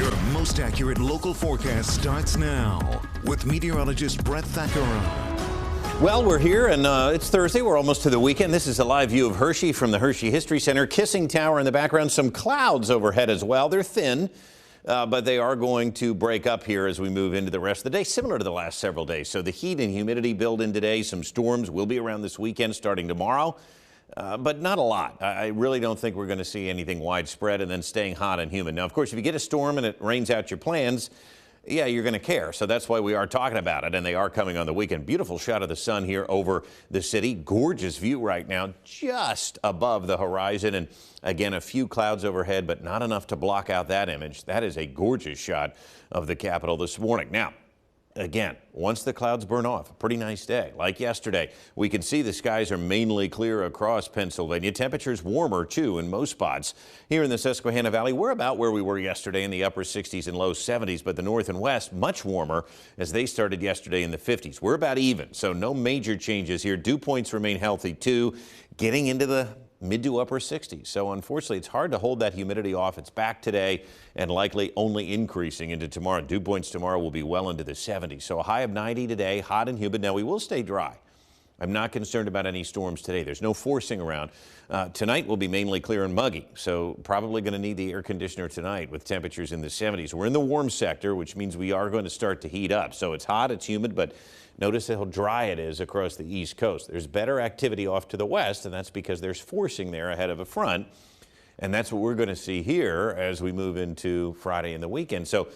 Your most accurate local forecast starts now with meteorologist Brett Thackeray. Well, we're here, and it's Thursday. We're almost to the weekend. This is a live view of Hershey from the Hershey History Center. Kissing Tower in the background. Some clouds overhead as well. They're thin, but they are going to break up here as we move into the rest of the day, similar to the last several days. So the heat and humidity build in today. Some storms will be around this weekend starting tomorrow, but not a lot. I really don't think we're going to see anything widespread, and then staying hot and humid. Now, of course, if you get a storm and it rains out your plans, yeah, you're going to care. So that's why we are talking about it, and they are coming on the weekend. Beautiful shot of the sun here over the city. Gorgeous view right now, just above the horizon. And again, a few clouds overhead, but not enough to block out that image. That is a gorgeous shot of the Capitol this morning. Now, again, once the clouds burn off, a pretty nice day. Like yesterday, we can see the skies are mainly clear across Pennsylvania. Temperatures warmer, too, in most spots. Here in the Susquehanna Valley, we're about where we were yesterday in the upper 60s and low 70s, but the north and west, much warmer as they started yesterday in the 50s. We're about even, so no major changes here. Dew points remain healthy, too, getting into the mid to upper 60s. So unfortunately, it's hard to hold that humidity off. It's back today and likely only increasing into tomorrow. Dew points tomorrow will be well into the 70s. So a high of 90 today, hot and humid. Now, we will stay dry. I'm not concerned about any storms today. There's no forcing around. Tonight will be mainly clear and muggy, so probably going to need the air conditioner tonight with temperatures in the 70s. We're in the warm sector, which means we are going to start to heat up. So it's hot, it's humid, but notice how dry it is across the East Coast. There's better activity off to the west, and that's because there's forcing there ahead of a front. And that's what we're going to see here as we move into Friday and the weekend. So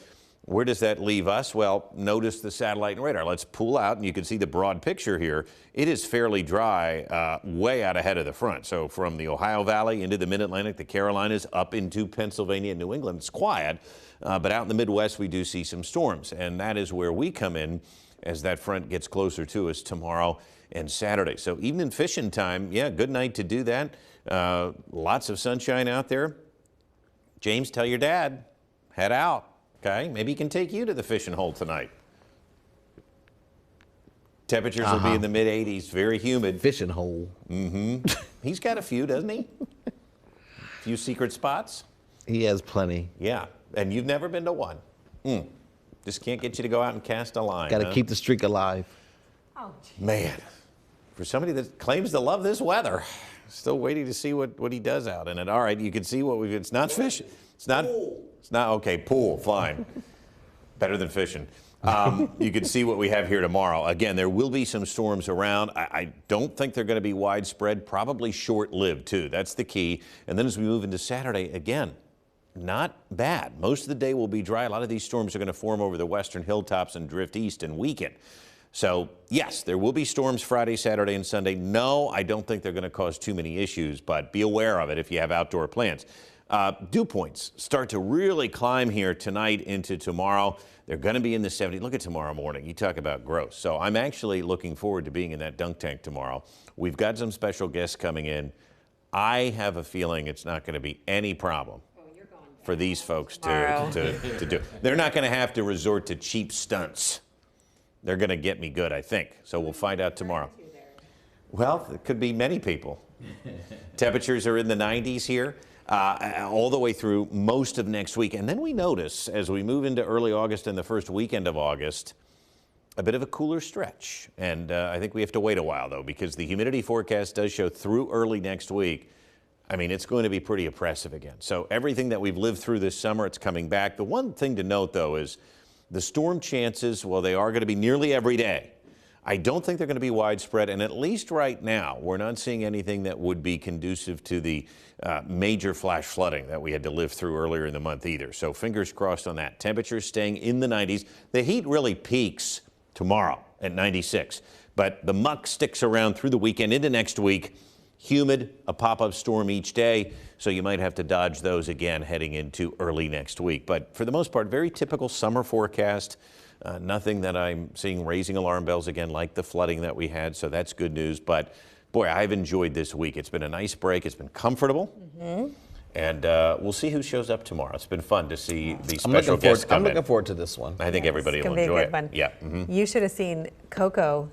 where does that leave us? Well, notice the satellite and radar. Let's pull out, and you can see the broad picture here. It is fairly dry, way out ahead of the front. So from the Ohio Valley into the Mid-Atlantic, the Carolinas, up into Pennsylvania and New England, it's quiet. But out in the Midwest, we do see some storms, and that is where we come in as that front gets closer to us tomorrow and Saturday. So evening fishing time, yeah, good night to do that. Lots of sunshine out there. James, tell your dad, head out. Okay, maybe he can take you to the fishing hole tonight. Temperatures will be in the mid-80s, very humid. Fishing hole. Mm-hmm. He's got a few, doesn't he? A few secret spots? He has plenty. Yeah, and you've never been to one. Just can't get you to go out and cast a line. Got to keep the streak alive. Oh, geez. Man, for somebody that claims to love this weather, still waiting to see what he does out in it. All right, you can see what it's not fishing. It's not, okay, pool, fine. Better than fishing. You can see what we have here tomorrow. Again, there will be some storms around. I don't think they're going to be widespread, probably short-lived too. That's the key. And then as we move into Saturday, again, not bad. Most of the day will be dry. A lot of these storms are going to form over the western hilltops and drift east and weaken. So, yes, there will be storms Friday, Saturday, and Sunday. No, I don't think they're going to cause too many issues, but be aware of it if you have outdoor plans. Dew points start to really climb here tonight into tomorrow. They're going to be in the 70s. Look at tomorrow morning. You talk about gross. So I'm actually looking forward to being in that dunk tank tomorrow. We've got some special guests coming in. I have a feeling it's not going to be any problem for these folks to do. They're not going to have to resort to cheap stunts. They're going to get me good, I think. So we'll find out tomorrow. Well, it could be many people. Temperatures are in the 90s here all the way through most of next week. And then we notice as we move into early August and the first weekend of August, a bit of a cooler stretch. And I think we have to wait a while, though, because the humidity forecast does show through early next week. I mean, it's going to be pretty oppressive again. So everything that we've lived through this summer, it's coming back. The one thing to note, though, is the storm chances, well, they are going to be nearly every day. I don't think they're going to be widespread, and at least right now, we're not seeing anything that would be conducive to the major flash flooding that we had to live through earlier in the month either. So fingers crossed on that. Temperatures staying in the 90s. The heat really peaks tomorrow at 96, but the muck sticks around through the weekend into next week. Humid, a pop-up storm each day, so you might have to dodge those again heading into early next week. But for the most part, very typical summer forecast. Nothing that I'm seeing raising alarm bells again like the flooding that we had, so that's good news. But, boy, I've enjoyed this week. It's been a nice break. It's been comfortable. And we'll see who shows up tomorrow. It's been fun to see these special guests come in. I'm looking forward to this one. I think everybody will enjoy it. Yeah. You should have seen Coco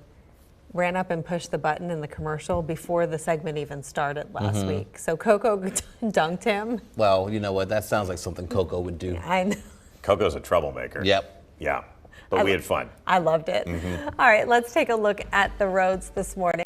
ran up and pushed the button in the commercial before the segment even started last week. So Coco dunked him. Well, you know what? That sounds like something Coco would do. I know. Coco's a troublemaker. Yep. Yeah, but we had fun. I loved it. All right, let's take a look at the roads this morning.